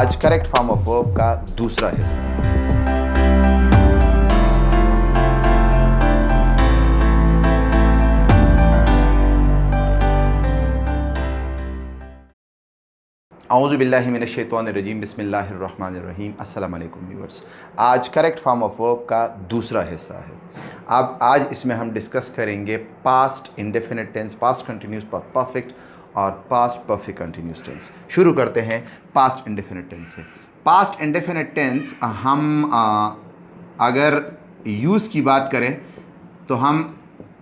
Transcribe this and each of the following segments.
आज correct form of verb का दूसरा हिस्सा। औज़ु बिल्लाहि मिनश शैतानिर रजीम बिस्मिल्लाहिर रहमानिर रहीम। अस्सलाम वालेकुम व्यूअर्स। आज करेक्ट फॉर्म ऑफ वर्ब का दूसरा हिस्सा है। अब आज इसमें हम डिस्कस करेंगे past indefinite tense, past continuous perfect और पास्ट परफेक्ट कंटिन्यूस टेंस। शुरू करते हैं पास्ट इंडेफिनिट टेंस से। पास्ट इंडेफिनिट टेंस हम अगर यूज़ की बात करें तो हम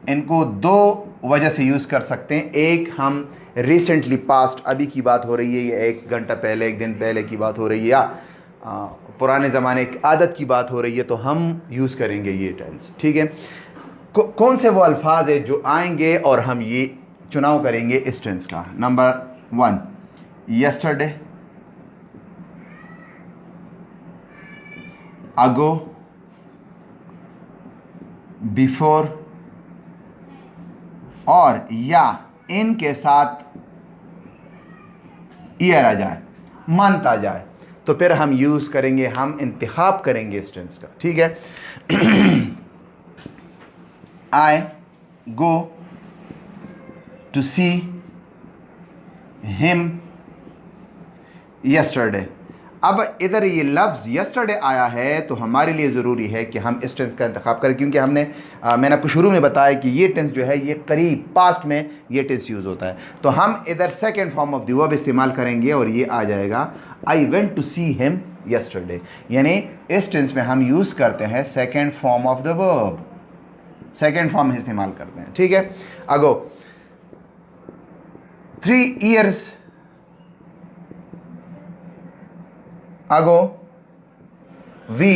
इनको दो वजह से यूज़ कर सकते हैं। एक, हम रिसेंटली पास्ट, अभी की बात हो रही है, ये 1 घंटा पहले, 1 दिन पहले की बात हो रही है, या पुराने ज़माने की आदत की बात हो रही है, तो हम यूज़ करेंगे ये टेंस। ठीक है। कौन से वो अल्फाज है जो आएंगे और हम ये चुनाव करेंगे इस टेंस का। नंबर 1, यस्टरडे, अगो, बिफोर, और या इन के साथ ईयर आ जाए, मंथ आ जाए, तो फिर हम यूज़ करेंगे, हम इंतखाब करेंगे इस टेंस का। ठीक है। I go to see him yesterday. अब इधर ये लफ्ज़ यस्टरडे आया है तो हमारे लिए ज़रूरी है कि हम इस टेंस का इंतखाब करें, क्योंकि मैंने आपको शुरू में बताया कि ये टेंस जो है ये करीब पास्ट में ये टेंस यूज़ होता है। तो हम इधर second form of the verb इस्तेमाल करेंगे और ये आ जाएगा I went to see him yesterday. यानी इस टेंस में हम यूज़ करते हैं second form of the verb, second form इस्तेमाल करते हैं। ठीक है। अगो 3 years ago we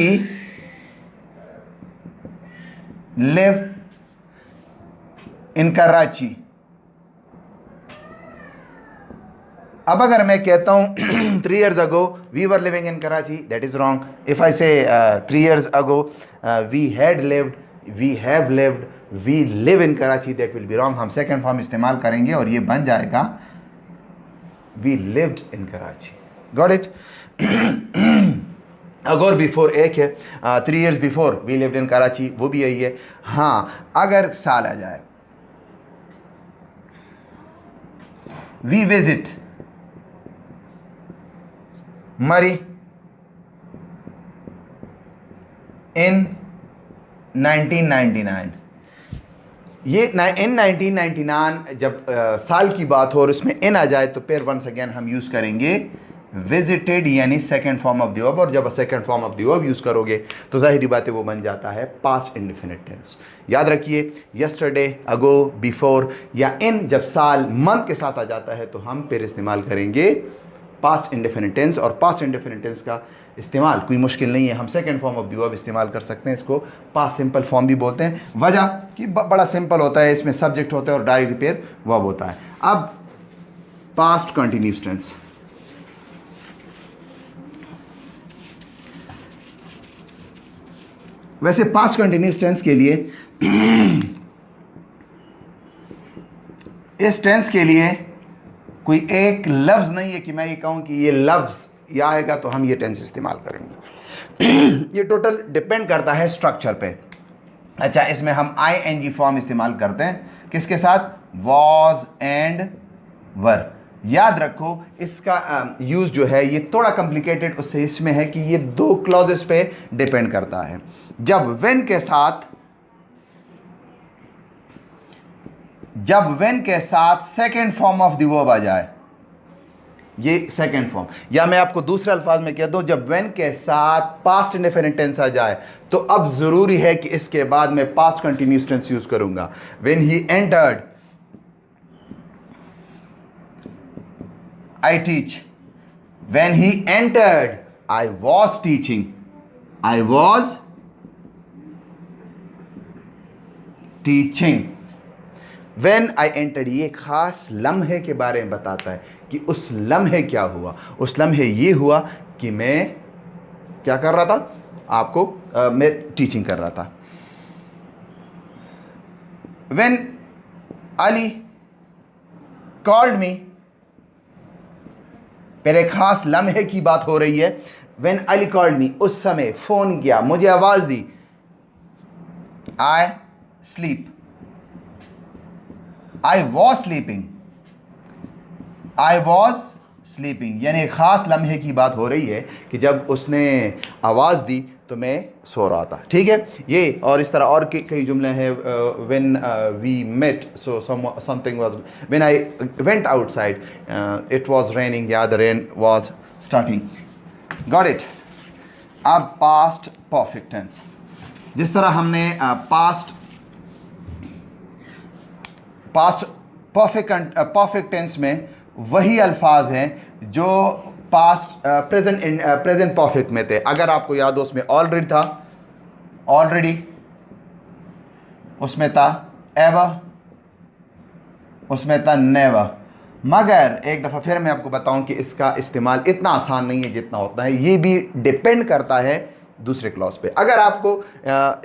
lived in Karachi। अब अगर मैं कहता हूँ 3 years ago we were living in Karachi, that is wrong. If I say 3 years ago we had lived, we have lived, we live in Karachi, that will be wrong. हम second form इस्तेमाल करेंगे और ये बन जाएगा we lived in Karachi. Got it? अगर before एक है, 3 years before we lived in Karachi, वो भी यही है। हाँ, अगर साल आ जाए, we visit Murray in 1999। ये इन 1999 जब साल की बात हो और उसमें इन आ जाए तो फिर वंस अगेन हम यूज़ करेंगे विजिटेड, यानी second form of the verb. और जब second form of the verb use करोगे तो ज़ाहिरी बात है वो बन जाता है पास्ट इंडेफिनिट टेंस। याद रखिए, यस्टरडे, अगो, बिफोर या इन जब साल, मंथ के साथ आ जाता है तो हम फिर इस्तेमाल करेंगे पास्ट इंडेफिनिट टेंस। और पास्ट इंडेफिनिट टेंस का इस्तेमाल कोई मुश्किल नहीं है, हम second form of the verb इस्तेमाल कर सकते हैं। इसको पास्ट सिंपल फॉर्म भी बोलते हैं, वजह कि बड़ा सिंपल होता है, इसमें सब्जेक्ट होता है और डायरेक्ट रिपेयर वर्ब होता है। अब पास्ट कंटिन्यूस टेंस, वैसे पास्ट कंटिन्यूस टेंस के लिए इस टेंस के लिए कोई एक लफ्ज़ नहीं है कि मैं ये कहूँ कि ये लफ्ज़ या आएगा तो हम ये टेंस इस्तेमाल करेंगे। ये टोटल डिपेंड करता है स्ट्रक्चर पे। अच्छा, इसमें हम ING फॉर्म इस्तेमाल करते हैं किसके साथ? वॉज एंड वर। याद रखो इसका यूज़ जो है ये थोड़ा कॉम्प्लिकेटेड उससे इसमें है कि ये 2 क्लॉजेस पे डिपेंड करता है। जब व्हेन के साथ second form of the verb आ जाए, ये सेकेंड फॉर्म, या मैं आपको दूसरे अल्फाज में कह दूं, जब व्हेन के साथ पास्ट इंडेफिनिट टेंस आ जाए तो अब ज़रूरी है कि इसके बाद मैं पास्ट कंटिन्यूस टेंस यूज़ करूंगा। When he entered, I teach. When he entered, I was teaching. I was teaching. When I entered, ये खास लम्हे के बारे में बताता है कि उस लम्हे क्या हुआ। उस लम्हे ये हुआ कि मैं क्या कर रहा था, मैं टीचिंग कर रहा था। When Ali called me, फिर एक ख़ास लम्हे की बात हो रही है। व्हेन अली कॉल्ड मी, उस समय फ़ोन किया, मुझे आवाज़ दी। I sleep, I was sleeping, I was sleeping, यानी एक ख़ास लम्हे की बात हो रही है कि जब उसने आवाज़ दी तो मैं सो रहा था। ठीक है, ये और इस तरह और कई जुमले हैं। When we met, so something was, when I went outside, it was raining, या the rain was starting. Got it. अब पास्ट परफेक्ट टेंस, जिस तरह हमने पास्ट परफेक्ट टेंस में वही अल्फाज हैं जो प्रेजेंट परफेक्ट में थे। अगर आपको याद हो, उसमें ऑलरेडी था, ऑलरेडी, उसमें था एवर, उसमें था नेवर। मगर एक दफ़ा फिर मैं आपको बताऊं कि इसका इस्तेमाल इतना आसान नहीं है जितना होता है। ये भी डिपेंड करता है दूसरे क्लॉज पे। अगर आपको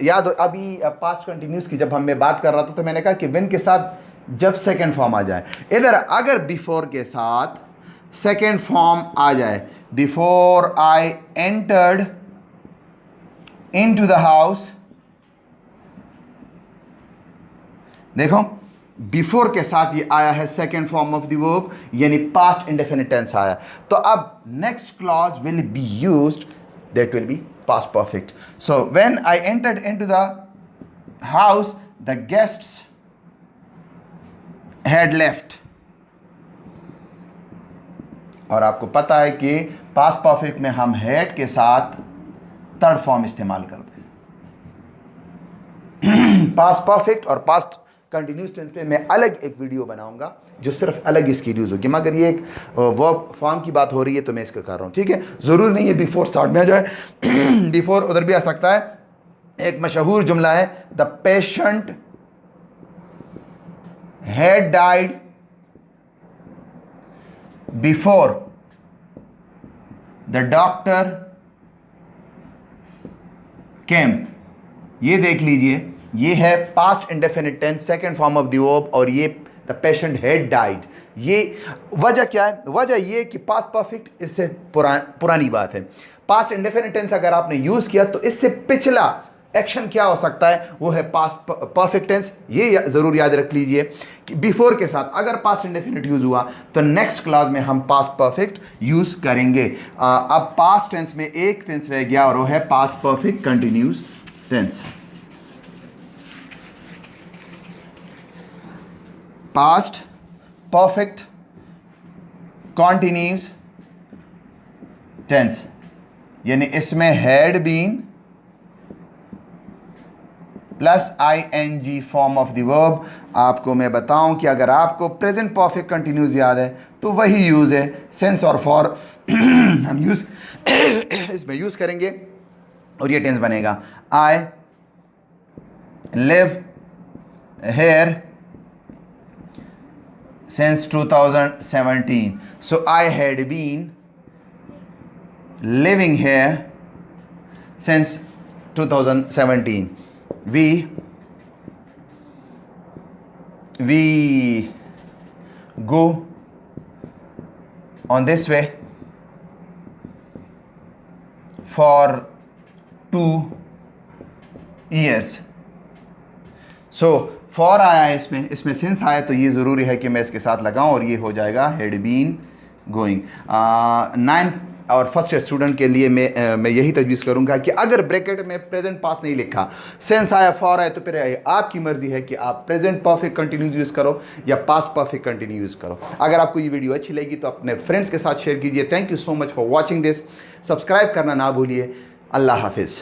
याद हो, अभी पास्ट कंटिन्यूस की जब मैं बात कर रहा था तो मैंने कहा कि व्हेन के साथ जब सेकेंड फॉर्म आ जाए, इधर अगर बिफोर के साथ सेकेंड फॉर्म आ जाए, before I entered into the house, देखो बिफोर के साथ ये आया है second form of the verb, यानी पास्ट इंडेफिनिट टेंस आया। तो अब next clause will be used, that will be past perfect. So when I entered into the house, the guests had left. और आपको पता है कि पास्ट परफेक्ट में हम हैड के साथ थर्ड फॉर्म इस्तेमाल करते हैं। पास्ट परफेक्ट और पास्ट कंटिन्यूस टेंस पे मैं अलग एक वीडियो बनाऊंगा जो सिर्फ अलग इसकी यूज होगी, मगर ये एक वर्ब फॉर्म की बात हो रही है तो मैं इसका कर रहा हूं। ठीक है, जरूर नहीं है बिफोर स्टार्ट में आ जाए, बिफोर उधर भी आ सकता है। एक मशहूर जुमला है, the patient had died before the doctor came। ये देख लीजिए, ये है past indefinite tense, second form of the verb, और ये द पेशेंट हैड डाइड। ये वजह क्या है? वजह ये कि पास्ट परफेक्ट इससे पुरानी बात है। पास्ट इंडेफिनिट टेंस अगर आपने यूज किया तो इससे पिछला एक्शन क्या हो सकता है, वो है पास्ट परफेक्ट टेंस। ये जरूर याद रख लीजिए कि बिफोर के साथ अगर पास्ट इंडेफिनिट यूज हुआ तो नेक्स्ट क्लॉज में हम पास्ट परफेक्ट यूज करेंगे। अब पास्ट टेंस में एक टेंस रह गया और वो है past perfect continuous tense. Past perfect continuous tense, यानी इसमें had been plus ING form of the verb. आपको मैं बताऊं कि अगर आपको प्रेजेंट परफेक्ट कंटिन्यूस याद है तो वही यूज है, सेंस और फॉर हम यूज इसमें यूज करेंगे और ये टेंस बनेगा, I live here since 2017। So I had been living here since 2017। We go on this way for 2 years। So for आया है इसमें सिंस आया तो ये ज़रूरी है कि मैं इसके साथ लगाऊं और ये हो जाएगा हैड बीन गोइंग। 9 और फर्स्ट ईयर स्टूडेंट के लिए मैं यही तजवीज़ करूंगा कि अगर ब्रैकेट में प्रेजेंट पास नहीं लिखा, सेंस आया, फॉर आया, तो फिर आपकी मर्जी है कि आप प्रेजेंट परफेक्ट कंटिन्यूस यूज़ करो या पास्ट परफेक्ट कंटिन्यू यूज़ करो। अगर आपको ये वीडियो अच्छी लगी तो अपने फ्रेंड्स के साथ शेयर कीजिए। Thank you so much for watching this. Subscribe करना ना भूलिए। अल्लाह हाफिज़।